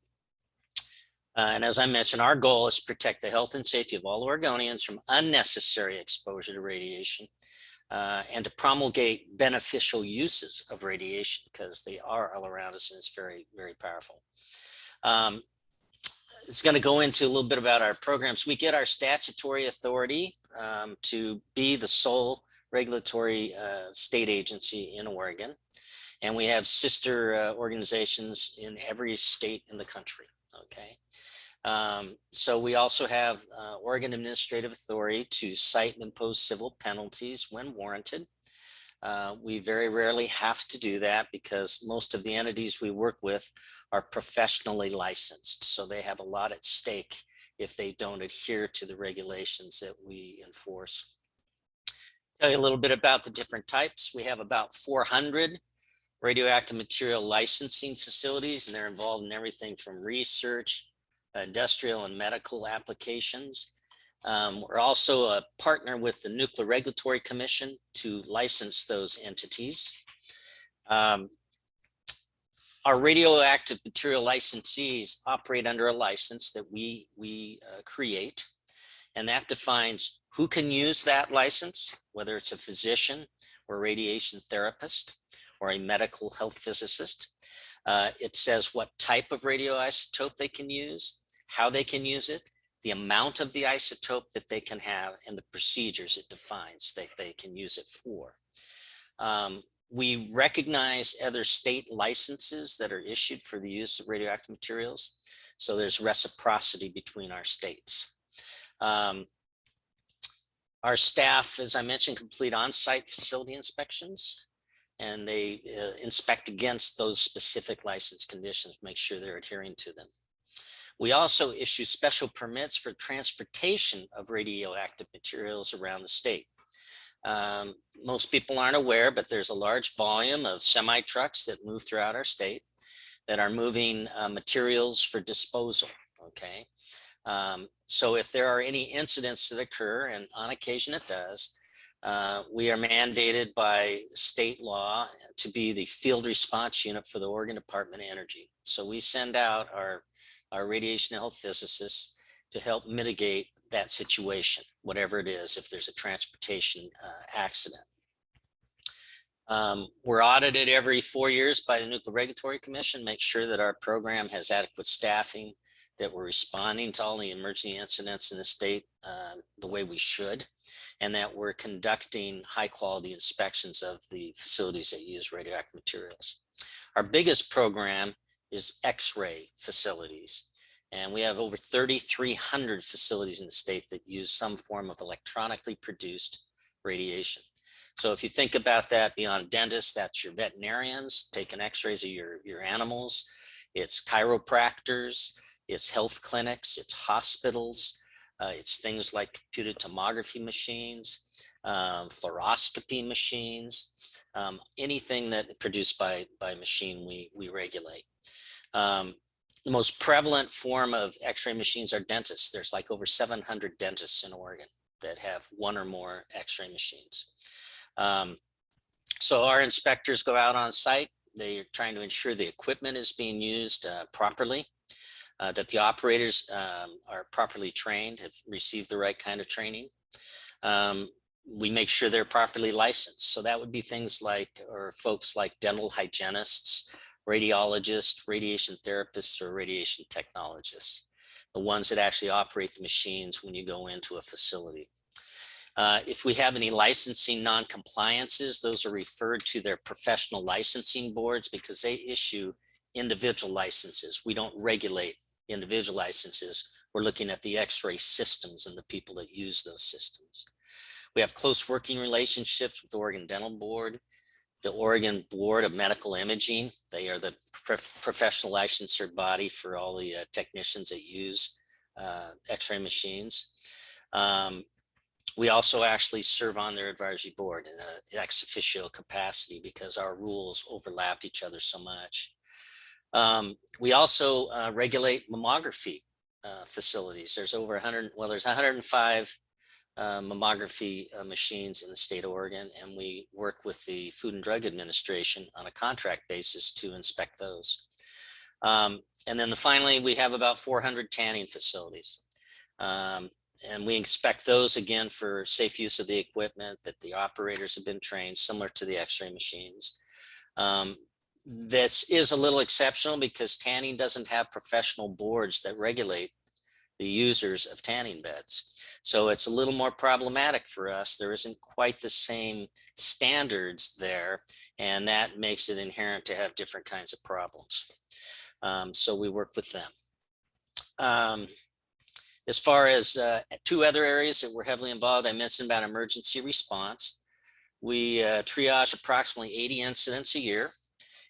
And as I mentioned, our goal is to protect the health and safety of all Oregonians from unnecessary exposure to radiation, and to promulgate beneficial uses of radiation, because they are all around us and it's very, very powerful. It's going to go into a little bit about our programs. We get our statutory authority to be the sole regulatory state agency in Oregon. And we have sister organizations in every state in the country, okay? So we also have Oregon Administrative Authority to cite and impose civil penalties when warranted. We very rarely have to do that because most of the entities we work with are professionally licensed. So they have a lot at stake if they don't adhere to the regulations that we enforce. Tell you a little bit about the different types. We have about 400 radioactive material licensing facilities, and they're involved in everything from research, industrial and medical applications. We're also a partner with the Nuclear Regulatory Commission to license those entities. Our radioactive material licensees operate under a license that we create, and that defines who can use that license, whether it's a physician or a radiation therapist or a medical health physicist. It says what type of radioisotope they can use, how they can use it, the amount of the isotope that they can have, and the procedures it defines that they can use it for. We recognize other state licenses that are issued for the use of radioactive materials. So there's reciprocity between our states. Our staff, as I mentioned, complete on-site facility inspections, and they inspect against those specific license conditions, make sure they're adhering to them. We also issue special permits for transportation of radioactive materials around the state. Most people aren't aware, but there's a large volume of semi-trucks that move throughout our state that are moving materials for disposal, okay? So if there are any incidents that occur, and on occasion it does, we are mandated by state law to be the field response unit for the Oregon Department of Energy. So we send out our radiation health physicists to help mitigate that situation, whatever it is, if there's a transportation accident. We're audited every 4 years by the Nuclear Regulatory Commission, make sure that our program has adequate staffing, that we're responding to all the emergency incidents in the state the way we should, and that we're conducting high quality inspections of the facilities that use radioactive materials. Our biggest program is X-ray facilities. And we have over 3,300 facilities in the state that use some form of electronically produced radiation. So if you think about that beyond dentists, that's your veterinarians taking X-rays of your animals. It's chiropractors, it's health clinics, it's hospitals, it's things like computed tomography machines, fluoroscopy machines, anything that produced by machine we regulate. The most prevalent form of X-ray machines are dentists. There's like over 700 dentists in Oregon that have one or more X-ray machines. So our inspectors go out on site. They're trying to ensure the equipment is being used properly, that the operators are properly trained, have received the right kind of training. We make sure they're properly licensed. So that would be things like, or folks like dental hygienists, radiologists, radiation therapists, or radiation technologists. the ones that actually operate the machines when you go into a facility. If we have any licensing non-compliances, those are referred to their professional licensing boards because they issue individual licenses. We don't regulate individual licenses. We're looking at the X-ray systems and the people that use those systems. We have close working relationships with the Oregon Dental Board, the Oregon Board of Medical Imaging. They are the professional licensure body for all the technicians that use X-ray machines. We also actually serve on their advisory board in an ex officio capacity because our rules overlap each other so much. We also regulate mammography facilities. There's over 100, well, there's 105 mammography machines in the state of Oregon, and we work with the Food and Drug Administration on a contract basis to inspect those. And then finally, we have about 400 tanning facilities. And we inspect those again for safe use of the equipment, that the operators have been trained, similar to the X-ray machines. This is a little exceptional because tanning doesn't have professional boards that regulate the users of tanning beds. So it's a little more problematic for us. There isn't quite the same standards there, and that makes it inherent to have different kinds of problems. So we work with them. As far as two other areas that we're heavily involved, I mentioned about emergency response. We triage approximately 80 incidents a year,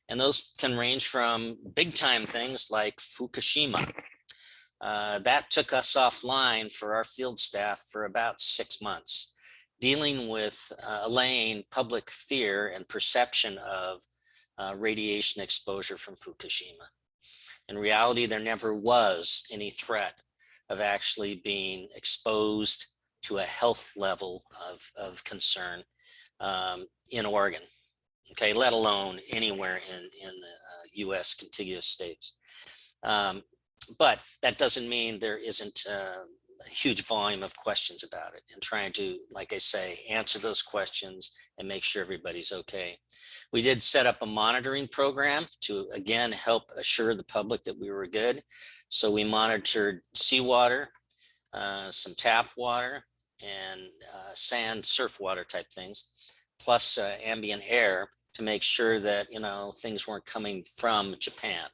and those can range from big time things like Fukushima. That took us offline for our field staff for about 6 months, dealing with allaying public fear and perception of radiation exposure from Fukushima. In reality, there never was any threat of actually being exposed to a health level of concern in Oregon, okay, let alone anywhere in the US contiguous states. But that doesn't mean there isn't a huge volume of questions about it, and trying to, like I say, answer those questions and make sure everybody's okay. We did set up a monitoring program to, again, help assure the public that we were good. So we monitored seawater, some tap water, and sand, surf water type things, plus ambient air to make sure that, you know, things weren't coming from Japan.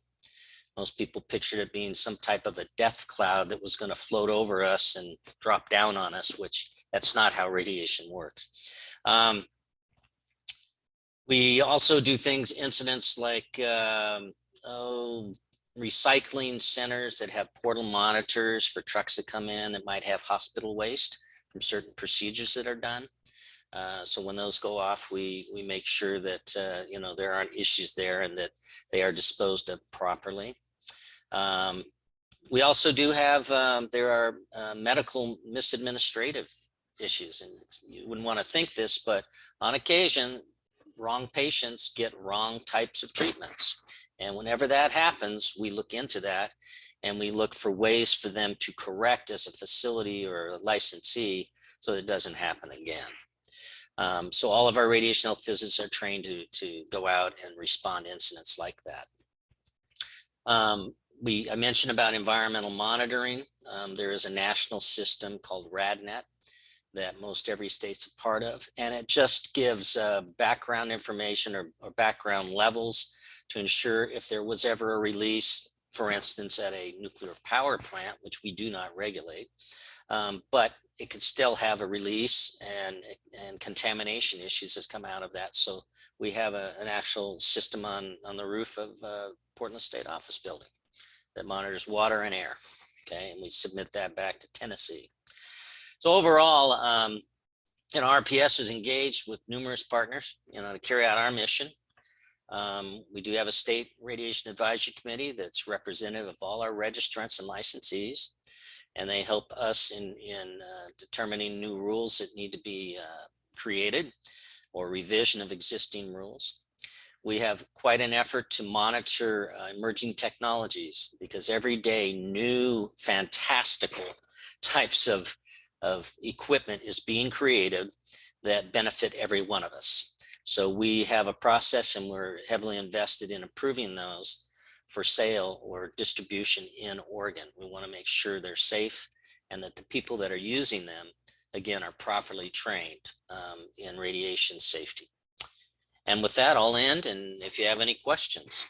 Most people pictured it being some type of a death cloud that was going to float over us and drop down on us, which that's not how radiation works. We also do incidents like recycling centers that have portal monitors for trucks that come in that might have hospital waste from certain procedures that are done. So when those go off, we make sure that you know, there aren't issues there and that they are disposed of properly. We also do have, there are medical misadministrative issues, and you wouldn't want to think this, but on occasion, wrong patients get wrong types of treatments. And whenever that happens, we look into that and we look for ways for them to correct as a facility or a licensee so that it doesn't happen again. So all of our radiation health physicists are trained to go out and respond to incidents like that. I mentioned about environmental monitoring. There is a national system called RadNet that most every state's a part of, and it just gives background information or background levels to ensure if there was ever a release, for instance, at a nuclear power plant, which we do not regulate, but it could still have a release and contamination issues that's come out of that. So we have an actual system on the roof of Portland State Office Building that monitors water and air, okay? And we submit that back to Tennessee. So overall, you know, RPS is engaged with numerous partners, you know, to carry out our mission. We do have a state radiation advisory committee that's representative of all our registrants and licensees, and they help us in determining new rules that need to be created or revision of existing rules. We have quite an effort to monitor emerging technologies, because every day new fantastical types of equipment is being created that benefit every one of us. So we have a process, and we're heavily invested in improving those for sale or distribution in Oregon. We want to make sure they're safe and that the people that are using them, again, are properly trained in radiation safety. And with that, I'll end, and if you have any questions.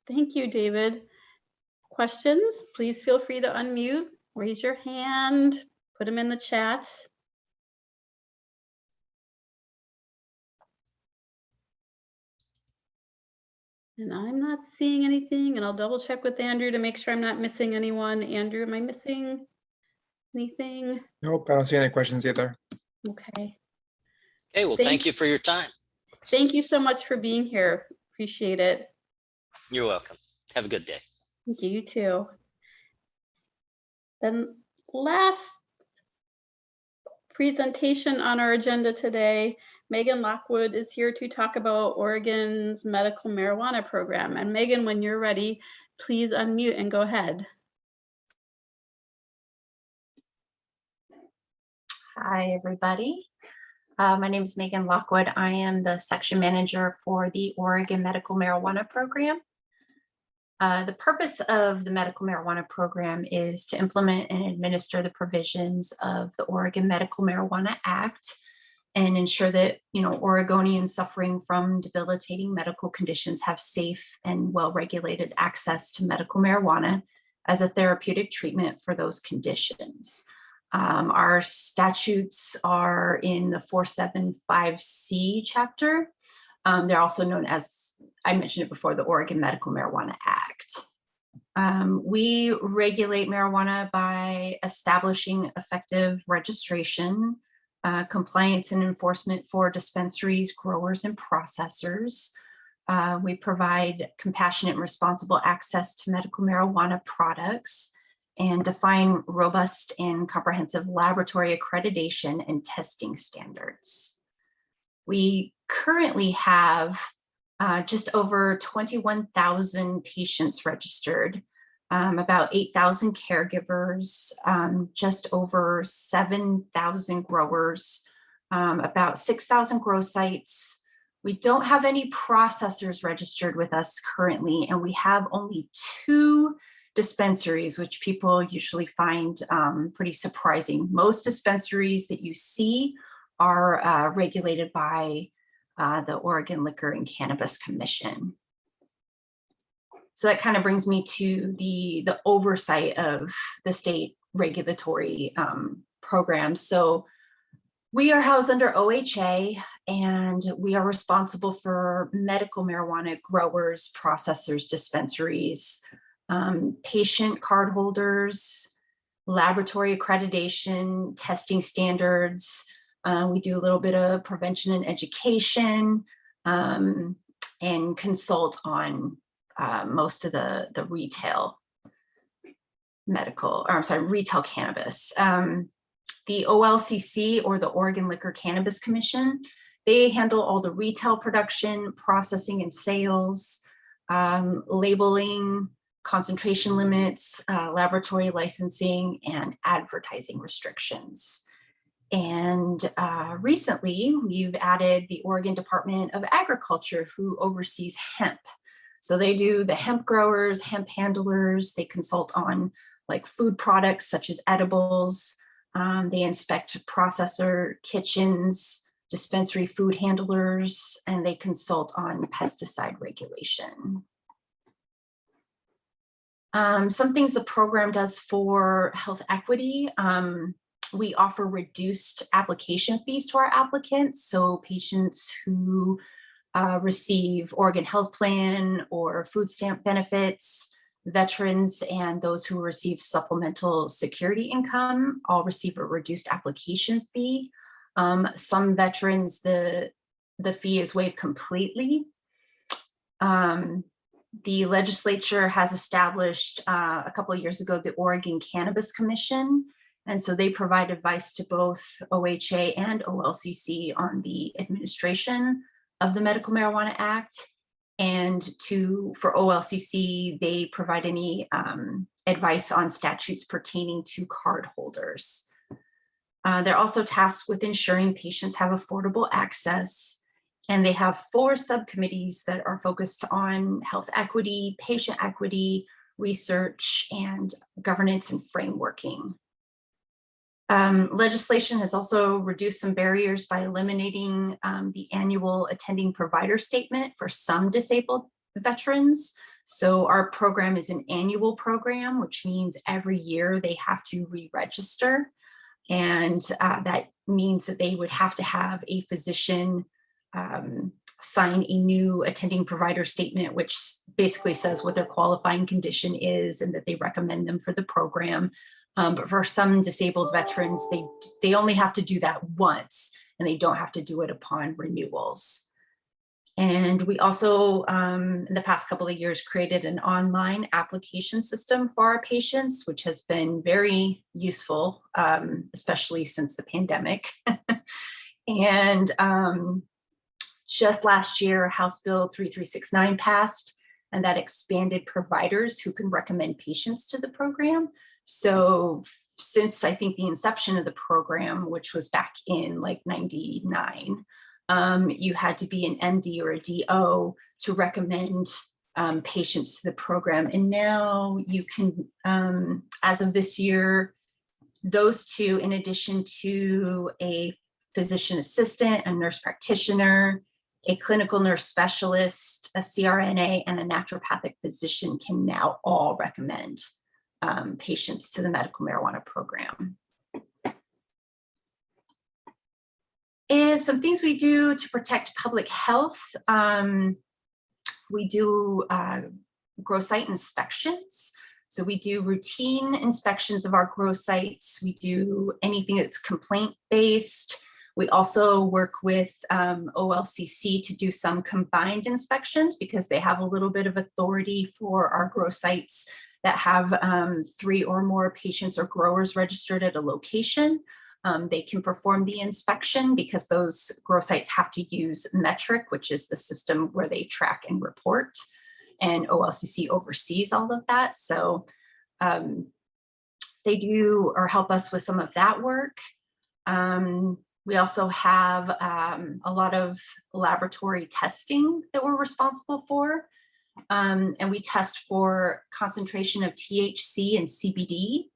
Thank you, David. Questions? Please feel free to unmute, raise your hand, put them in the chat. And I'm not seeing anything, and I'll double check with Andrew to make sure I'm not missing anyone. Andrew, am I missing anything? Nope, I don't see any questions either. Okay. Okay, well, thank you for your time. Thank you so much for being here. Appreciate it. You're welcome. Have a good day. Thank you, you too. Then last presentation on our agenda today, Megan Lockwood is here to talk about Oregon's medical marijuana program. And Megan, when you're ready, please unmute and go ahead. Hi, everybody. My name is Megan Lockwood. I am the section manager for the Oregon Medical Marijuana Program. The purpose of the medical marijuana program is to implement and administer the provisions of the Oregon Medical Marijuana Act and ensure that, Oregonians suffering from debilitating medical conditions have safe and well-regulated access to medical marijuana as a therapeutic treatment for those conditions. Our statutes are in the 475C chapter. They're also known as, I mentioned it before, the Oregon Medical Marijuana Act. We regulate marijuana by establishing effective registration, compliance and enforcement for dispensaries, growers, and processors. We provide compassionate and responsible access to medical marijuana products and define robust and comprehensive laboratory accreditation and testing standards. We currently have just over 21,000 patients registered, about 8,000 caregivers, just over 7,000 growers, about 6,000 grow sites. We don't have any processors registered with us currently, and we have only 2 dispensaries, which people usually find pretty surprising. Most dispensaries that you see are regulated by the Oregon Liquor and Cannabis Commission. So that kind of brings me to the oversight of the state regulatory programs. So we are housed under OHA, and we are responsible for medical marijuana growers, processors, dispensaries, patient card holders, laboratory accreditation, testing standards. We do a little bit of prevention and education, and consult on most of the retail retail cannabis. The OLCC, or the Oregon Liquor Cannabis Commission, they handle all the retail production, processing, and sales, labeling, concentration limits, laboratory licensing, and advertising restrictions. And recently, we've added the Oregon Department of Agriculture, who oversees hemp. So they do the hemp growers, hemp handlers, they consult on like food products such as edibles. They inspect processor kitchens, dispensary food handlers, and they consult on pesticide regulation. Some things the program does for health equity. We offer reduced application fees to our applicants. So patients who receive Oregon Health Plan or food stamp benefits, veterans, and those who receive supplemental security income all receive a reduced application fee. Some veterans, the fee is waived completely. The legislature has established a couple of years ago the Oregon Cannabis Commission. And so they provide advice to both OHA and OLCC on the administration of the Medical Marijuana Act. And for OLCC, they provide any advice on statutes pertaining to card holders. They're also tasked with ensuring patients have affordable access And they have 4 subcommittees that are focused on health equity, patient equity, research, and governance and frameworking. Legislation has also reduced some barriers by eliminating the annual attending provider statement for some disabled veterans. So our program is an annual program, which means every year they have to re-register. And that means that they would have to have a physician sign a new attending provider statement, which basically says what their qualifying condition is and that they recommend them for the program. But for some disabled veterans, they only have to do that once and they don't have to do it upon renewals. And we also, in the past couple of years, created an online application system for our patients, which has been very useful, especially since the pandemic. And just last year, House Bill 3369 passed, and that expanded providers who can recommend patients to the program. So since I think the inception of the program, which was back in like 99, you had to be an MD or a DO to recommend patients to the program. And now you can, as of this year, those 2, in addition to a physician assistant, a nurse practitioner, a clinical nurse specialist, a CRNA, and a naturopathic physician can now all recommend patients to the medical marijuana program. And some things we do to protect public health. We do grow site inspections. So we do routine inspections of our grow sites. We do anything that's complaint-based. We also work with OLCC to do some combined inspections because they have a little bit of authority for our grow sites that have 3 or more patients or growers registered at a location. They can perform the inspection because those grow sites have to use Metric, which is the system where they track and report, and OLCC oversees all of that. So they do or help us with some of that work. We also have a lot of laboratory testing that we're responsible for. And we test for concentration of THC and CBD,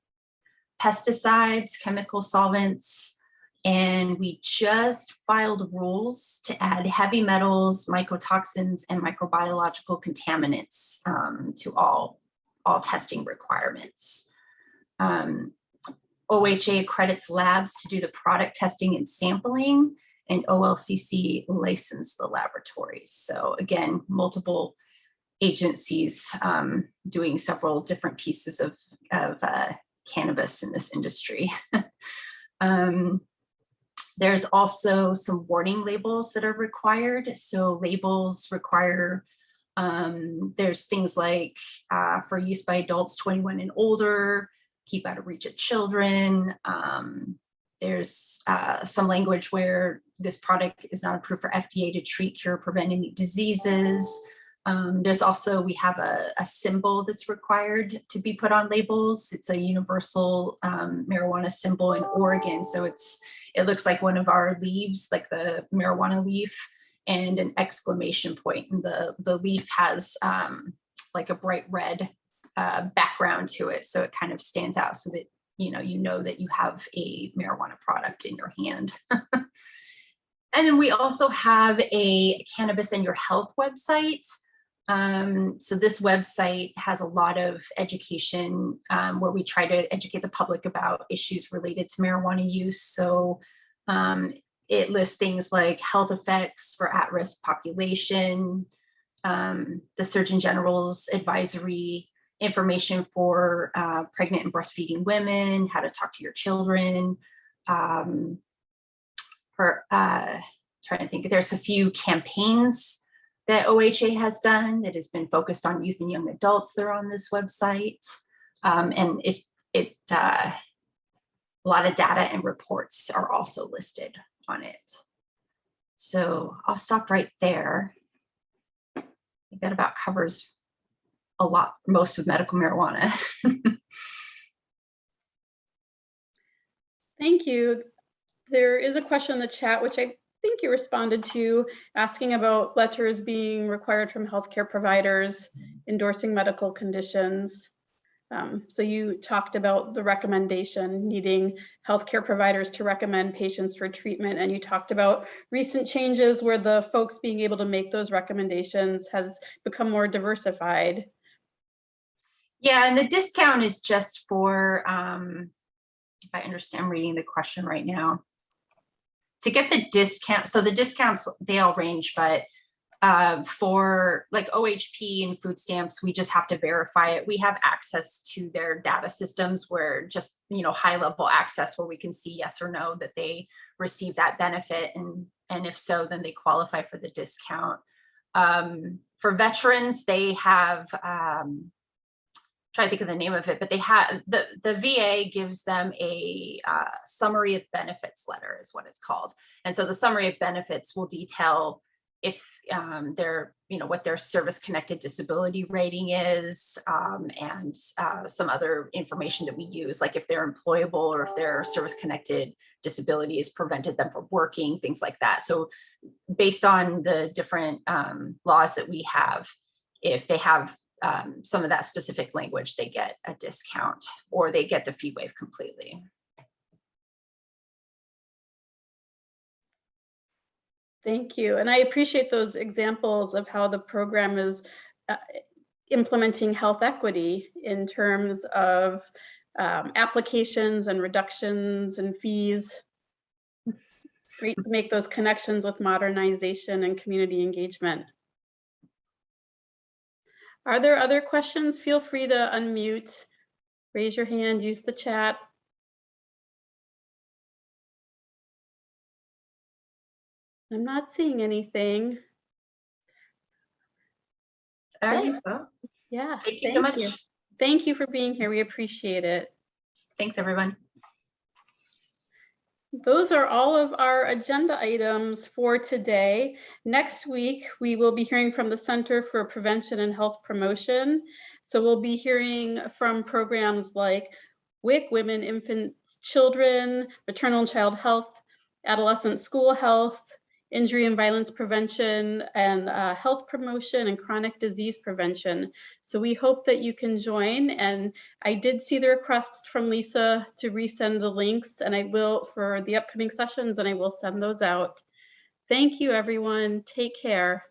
pesticides, chemical solvents, and we just filed rules to add heavy metals, mycotoxins, and microbiological contaminants to all testing requirements. OHA accredits labs to do the product testing and sampling, and OLCC licensed the laboratories. So again, multiple agencies doing several different pieces of cannabis in this industry. There's also some warning labels that are required. So labels require, there's things like for use by adults 21 and older, keep out of reach of children. There's some language where this product is not approved for FDA to treat, cure, prevent any diseases. There's also, we have a symbol that's required to be put on labels. It's a universal marijuana symbol in Oregon. So it looks like one of our leaves, like the marijuana leaf, and an exclamation point. And the leaf has like a bright red background to it. So it kind of stands out so that you know that you have a marijuana product in your hand. And then we also have a Cannabis and Your Health website. So this website has a lot of education where we try to educate the public about issues related to marijuana use. So it lists things like health effects for at-risk population, the Surgeon General's advisory, information for pregnant and breastfeeding women, how to talk to your children. Trying to think, there's a few campaigns that OHA has done that has been focused on youth and young adults that are on this website. And a lot of data and reports are also listed on it. So I'll stop right there. I think that about covers most of medical marijuana. Thank you. There is a question in the chat, which I think you responded to, asking about letters being required from healthcare providers endorsing medical conditions. So you talked about the recommendation needing healthcare providers to recommend patients for treatment, and you talked about recent changes where the folks being able to make those recommendations has become more diversified. Yeah, and the discount is just for, if I understand, I'm reading the question right now. To get the discount, so the discounts, they all range, but for like OHP and food stamps, we just have to verify it. We have access to their data systems where just, you know, high level access where we can see yes or no that they receive that benefit. And if so, then they qualify for the discount. For veterans, they have, try to think of the name of it, but they have, the VA gives them a summary of benefits letter is what it's called. And so the summary of benefits will detail if their, you know, what their service connected disability rating is, and some other information that we use, like if they're employable or if their service connected disability has prevented them from working, things like that. So based on the different laws that we have, if they have some of that specific language, they get a discount or they get the fee waive completely. Thank you. And I appreciate those examples of how the program is implementing health equity in terms of applications and reductions and fees. Great to make those connections with modernization and community engagement. Are there other questions? Feel free to unmute, raise your hand, use the chat. I'm not seeing anything. All right. Well, Yeah. thank you so much. Thank you for being here. We appreciate it. Thanks, everyone. Those are all of our agenda items for today. Next week, we will be hearing from the Center for Prevention and Health Promotion. So we'll be hearing from programs like WIC, Women, Infants, Children, Maternal and Child Health, Adolescent School Health, Injury and Violence Prevention, and Health Promotion and Chronic Disease Prevention. So we hope that you can join. And I did see the request from Lisa to resend the links, and I will for the upcoming sessions, and I will send those out. Thank you, everyone. Take care.